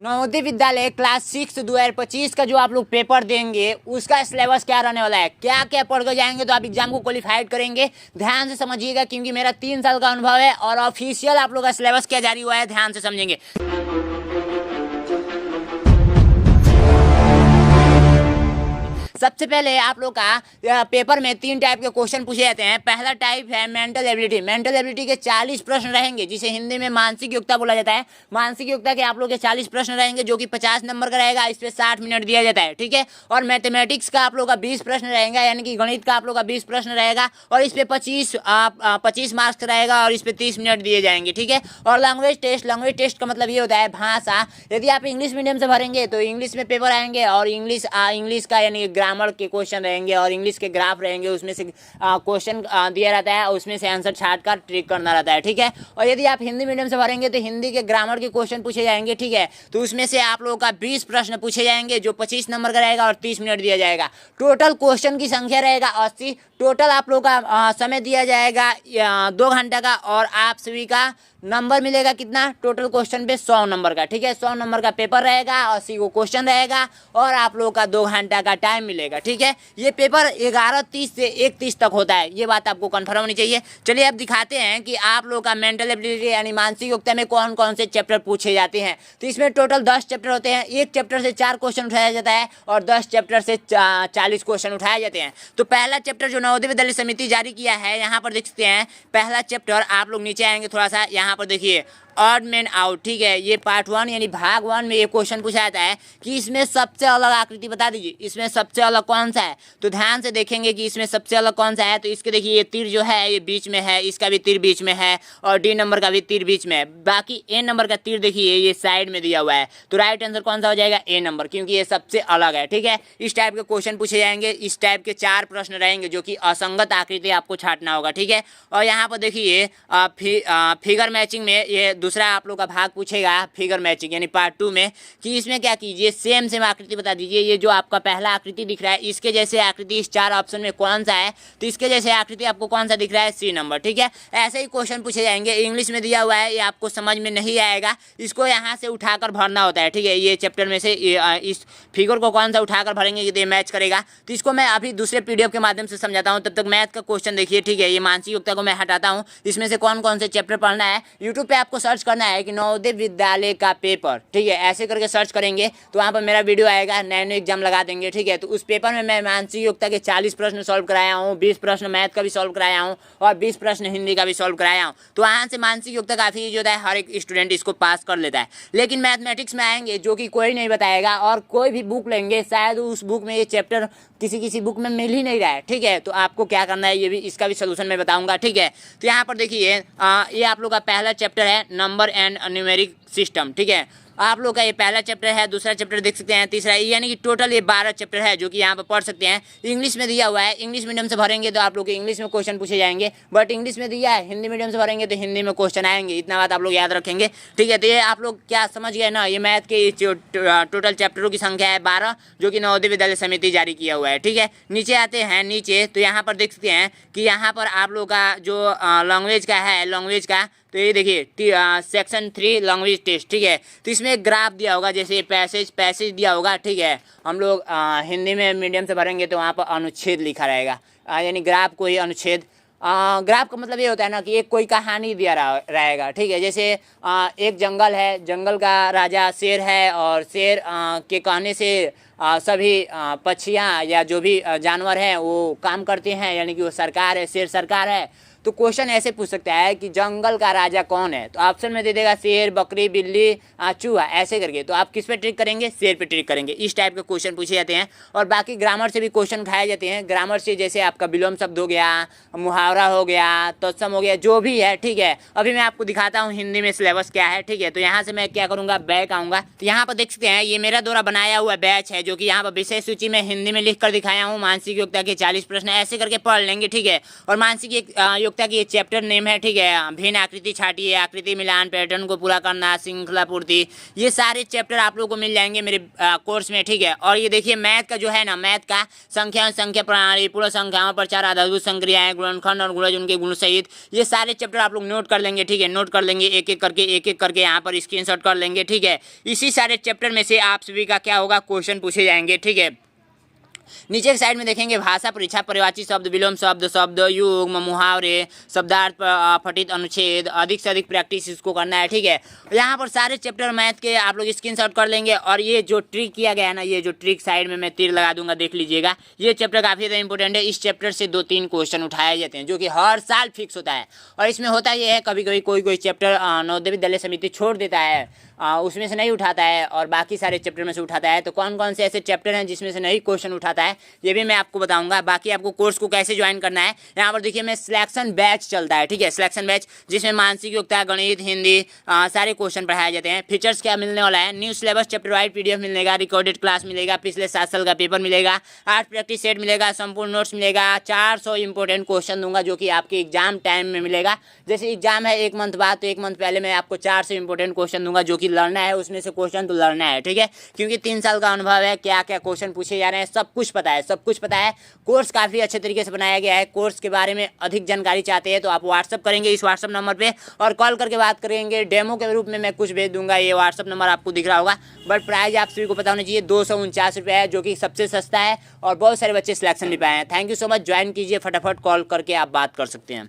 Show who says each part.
Speaker 1: Navodaya Vidyalaya class 6 2025 का जो आप लोग पेपर देंगे उसका सिलेबस क्या रहने वाला है, क्या क्या पढ़ कर जाएंगे तो आप एग्जाम को क्वालिफाइड करेंगे। ध्यान से समझिएगा क्योंकि मेरा 3 साल का अनुभव है और ऑफिशियल आप लोग का सिलेबस क्या जारी हुआ है, ध्यान से समझेंगे। सबसे पहले आप लोग का पेपर में 3 टाइप के क्वेश्चन पूछे जाते हैं। पहला टाइप है मेंटल एबिलिटी। मेंटल एबिलिटी के 40 प्रश्न रहेंगे जिसे हिंदी में मानसिक योग्यता बोला जाता है। मानसिक योग्यता के आप लोग के 40 प्रश्न रहेंगे जो कि 50 नंबर का रहेगा। इस पे 60 मिनट दिया जाता है, ठीक है। और मैथमेटिक्स का आप लोग का 20 प्रश्न रहेगा, यानी कि गणित का आप लोग का 20 प्रश्न रहेगा और इस पे 25 मार्क्स रहेगा और इस पे 30 मिनट दिए जाएंगे, ठीक है। और लैंग्वेज टेस्ट का मतलब ये होता है भाषा। यदि आप इंग्लिश मीडियम से भरेंगे तो इंग्लिश में पेपर आएंगे और इंग्लिश का यानी ग्रामर के क्वेश्चन रहेंगे और इंग्लिश के ग्राफ रहेंगे, उसमें से क्वेश्चन दिया रहता है और उसमें से आंसर छाट कर ट्रिक करना रहता है, ठीक है। और यदि आप हिंदी मीडियम से भरेंगे तो हिंदी के ग्रामर के क्वेश्चन पूछे जाएंगे, ठीक है। तो उसमें से आप लोगों का 20 प्रश्न पूछे जाएंगे जो 25 नंबर का रहेगा और 30 मिनट दिया जाएगा। टोटल क्वेश्चन की संख्या रहेगा 80। टोटल आप लोग का समय दिया जाएगा 2 घंटा का और आप सभी का नंबर मिलेगा कितना, टोटल क्वेश्चन पे 100 नंबर का, ठीक है। 100 नंबर का पेपर रहेगा, 80 को क्वेश्चन रहेगा और आप लोग का 2 घंटा का टाइम मिलेगा, ठीक है। ये पेपर 11:30 से 1:30 तक होता है, ये बात आपको कंफर्म होनी चाहिए। चलिए अब दिखाते हैं कि आप लोग का मेंटल एबिलिटी यानी मानसिक योग्यता में कौन कौन से चैप्टर पूछे जाते हैं। तो इसमें टोटल 10 चैप्टर होते हैं। एक चैप्टर से 4 क्वेश्चन उठाया जाता है और 10 चैप्टर से 40 क्वेश्चन उठाए जाते हैं। तो पहला चैप्टर जो नवोदय विद्यालय समिति जारी किया है, यहाँ पर देख सकते हैं पहला चैप्टर। आप लोग नीचे आएंगे थोड़ा सा, यहाँ पर देखिए ऑड मैन आउट, ठीक है। ये पार्ट 1 यानी भाग 1 में ये क्वेश्चन पूछा जाता है कि इसमें सबसे अलग आकृति बता दीजिए, इसमें सबसे अलग कौन सा है। तो ध्यान से देखेंगे कि इसमें सबसे अलग कौन सा है। तो इसके देखिए ये तीर जो है ये बीच में है, इसका भी तीर बीच में है और डी नंबर का भी तीर बीच में है। बाकी ए नंबर का तीर देखिए ये साइड में दिया हुआ है। तो राइट आंसर कौन सा हो जाएगा, ए नंबर, क्योंकि ये सबसे अलग है, ठीक है। इस टाइप के क्वेश्चन पूछे जाएंगे। इस टाइप के 4 प्रश्न रहेंगे जो कि असंगत आकृति आपको छांटना होगा, ठीक है। और यहाँ पर देखिए फिगर मैचिंग में ये दूसरा आप लोग का भाग पूछेगा, फिगर मैचिंग यानी पार्ट 2 में, कि इसमें क्या कीजिए सेम आकृति बता दीजिए। ये जो आपका पहला आकृति दिख रहा है इसके जैसे आकृति इस 4 ऑप्शन में कौन सा है। तो इसके जैसे आकृति आपको कौन सा दिख रहा है, सी नंबर, ठीक है। ऐसे ही क्वेश्चन पूछे जाएंगे। इंग्लिश में दिया हुआ है, ये आपको समझ में नहीं आएगा, इसको यहाँ से उठाकर भरना होता है, ठीक है। ये चैप्टर में से इस फिगर को कौन सा उठाकर भरेंगे कि ये मैच करेगा। तो इसको मैं अभी दूसरे PDF के माध्यम से समझाता हूँ, तब तक मैथ का क्वेश्चन देखिए, ठीक है। ये मानसिक योग्यता को मैं हटाता हूँ। इसमें से कौन कौन से चैप्टर पढ़ना है, यूट्यूब पे आपको सर्च करना है कि नवोदय विद्यालय का पेपर, ठीक है। ऐसे करके सर्च करेंगे तो वहाँ पर मेरा वीडियो आएगा, नैनो एग्जाम लगा देंगे, ठीक है। तो उस पेपर में मैं मानसिक योग्यता के 40 प्रश्न सॉल्व कराया हूँ, 20 प्रश्न मैथ का भी सॉल्व कराया हूँ और 20 प्रश्न हिंदी का भी सॉल्व कराया हूँ। तो वहाँ से मानसिक योग्यता काफ़ी ईजी होता है, हर एक स्टूडेंट इसको पास कर लेता है। लेकिन मैथमेटिक्स में आएंगे जो कि कोई नहीं बताएगा और कोई भी बुक लेंगे शायद उस बुक में ये चैप्टर किसी बुक में मिल ही नहीं रहा है, ठीक है। तो आपको क्या करना है, ये भी इसका भी सोल्यूशन मैं बताऊंगा, ठीक है। तो यहाँ पर देखिए ये आप लोग का पहला चैप्टर है नंबर एंड न्यूमेरिक सिस्टम, ठीक है। आप लोग का ये पहला चैप्टर है। दूसरा चैप्टर देख सकते हैं, तीसरा, यानी कि टोटल ये 12 चैप्टर है जो कि यहाँ पर पढ़ सकते हैं। इंग्लिश में दिया हुआ है, इंग्लिश मीडियम से भरेंगे तो आप लोग इंग्लिश में क्वेश्चन पूछे जाएंगे, बट इंग्लिश में दिया है, हिंदी मीडियम से भरेंगे तो हिंदी में क्वेश्चन आएंगे। इतना बात आप लोग याद रखेंगे, ठीक है। तो ये आप लोग क्या समझ गए ना, ये मैथ के टोटल चैप्टरों की संख्या है 12 जो कि नवोदय विद्यालय समिति जारी किया हुआ है, ठीक है। नीचे आते हैं, नीचे तो यहाँ पर देख सकते हैं कि यहाँ पर आप लोग का जो लैंग्वेज का है, लैंग्वेज का, तो ये देखिए सेक्शन 3 लैंग्वेज टेस्ट, ठीक है। तो इसमें ग्राफ दिया होगा, जैसे पैसेज दिया होगा, ठीक है। हम लोग हिंदी में मीडियम से भरेंगे तो वहाँ पर अनुच्छेद लिखा रहेगा, यानी ग्राफ को ही अनुच्छेद। ग्राफ का मतलब ये होता है ना कि एक कोई कहानी दिया रहेगा, ठीक है। जैसे एक जंगल है, जंगल का राजा शेर है और शेर के कहने से सभी पक्षियाँ या जो भी जानवर हैं वो काम करते हैं, यानी कि वो सरकार है, शेर सरकार है। तो क्वेश्चन ऐसे पूछ सकता है कि जंगल का राजा कौन है। तो ऑप्शन में दे देगा शेर, बकरी, बिल्ली, चूहा, ऐसे करके। तो आप किस पे ट्रिक करेंगे, शेर पे ट्रिक करेंगे। इस टाइप के क्वेश्चन पूछे जाते हैं। और बाकी ग्रामर से भी क्वेश्चन उठाए जाते हैं। ग्रामर से जैसे आपका विलोम शब्द हो गया, मुहावरा हो गया, तत्सम हो गया, जो भी है, ठीक है। अभी मैं आपको दिखाता हूँ हिंदी में सिलेबस क्या है, ठीक है। तो यहाँ से मैं क्या करूँगा, बैक आऊँगा। तो यहाँ पर देख सकते हैं ये मेरा द्वारा बनाया हुआ बैच है जो कि यहाँ पर विषय सूची में हिंदी में लिख कर दिखाया हूँ। मानसिक योग्यता के 40 प्रश्न ऐसे करके पढ़ लेंगे, ठीक है। और मानसिक योग्यता योग्यता की ये चैप्टर नेम है, ठीक है। भिन्न आकृति छाटिए, आकृति मिलान, पैटर्न को पूरा करना, श्रृंखला पूर्ति, ये सारे चैप्टर आप लोगों को मिल जाएंगे मेरे कोर्स में, ठीक है। और ये देखिए मैथ का जो है ना, मैथ का संख्या संख्या प्रणाली, पूर्ण संख्याओं पर चार आधारभूत संक्रियाएं, गुणनखंड और गुणज उनके गुण सहित, ये सारे चैप्टर आप लोग नोट कर लेंगे, ठीक है। नोट कर लेंगे एक एक करके यहाँ पर स्क्रीनशॉट कर लेंगे, ठीक है। इसी सारे चैप्टर में से आप सभी का क्या होगा, क्वेश्चन पूछे जाएंगे, ठीक है। नीचे की साइड में देखेंगे भाषा परीक्षा, परिवाची शब्द, विलोम शब्द, शब्द युग्म, मुहावरे, शब्दार्थ, फटित अनुच्छेद, अधिक से अधिक प्रैक्टिस इसको करना है, ठीक है। यहाँ पर सारे चैप्टर मैथ के आप लोग स्क्रीनशॉट कर लेंगे। और ये जो ट्रिक किया गया है ना, ये जो ट्रिक साइड में मैं तीर लगा दूंगा, देख लीजिएगा। ये चैप्टर काफ़ी ज़्यादा इंपॉर्टेंट है। इस चैप्टर से 2-3 क्वेश्चन उठाए जाते हैं, जो कि हर साल फिक्स होता है। और इसमें होता ये है, कभी कभी कोई चैप्टर नवोदय विद्यालय समिति छोड़ देता है, उसमें से नहीं उठाता है, और बाकी सारे चैप्टर में से उठाता है। तो कौन कौन से ऐसे चैप्टर हैं जिसमें से नहीं क्वेश्चन उठाता है, ये भी मैं आपको बताऊंगा। बाकी आपको कोर्स को कैसे ज्वाइन करना है, यहाँ पर देखिए मैं सिलेक्शन बैच चलता है, ठीक है। सिलेक्शन बैच जिसमें मानसिक योग्यता, गणित, हिंदी, सारे क्वेश्चन पढ़ाए जाते हैं। फीचर्स क्या मिलने वाला है, new syllabus chapter wide PDF मिलेगा, रिकॉर्डेड क्लास मिलेगा, पिछले 7 साल का पेपर मिलेगा, 8 प्रैक्टिस सेट मिलेगा, संपूर्ण नोट्स मिलेगा, 400 इंपॉर्टेंट क्वेश्चन दूंगा जो कि आपके एग्जाम टाइम में मिलेगा। जैसे एग्जाम है 1 मंथ बाद, तो 1 मंथ पहले मैं आपको 400 इंपॉर्टेंट क्वेश्चन दूंगा, जो कि लड़ना है, उसमें से क्वेश्चन तो लड़ना है, ठीक है। क्योंकि 3 साल का अनुभव है, क्या क्या क्वेश्चन पूछे जा रहे हैं सब कुछ पता है, सब कुछ पता है। कोर्स काफ़ी अच्छे तरीके से बनाया गया है। कोर्स के बारे में अधिक जानकारी चाहते हैं तो आप व्हाट्सअप करेंगे इस व्हाट्सअप नंबर पे, और कॉल करके बात करेंगे। डेमो के रूप में मैं कुछ भेज दूंगा, ये व्हाट्सअप नंबर आपको दिख रहा होगा। बट प्राइस आप सभी को पता होना चाहिए, 249 रुपये है, जो कि सबसे सस्ता है, और बहुत सारे बच्चे सिलेक्शन ले पाए हैं। Thank you so much, join कीजिए फटाफट, कॉल करके आप बात कर सकते हैं।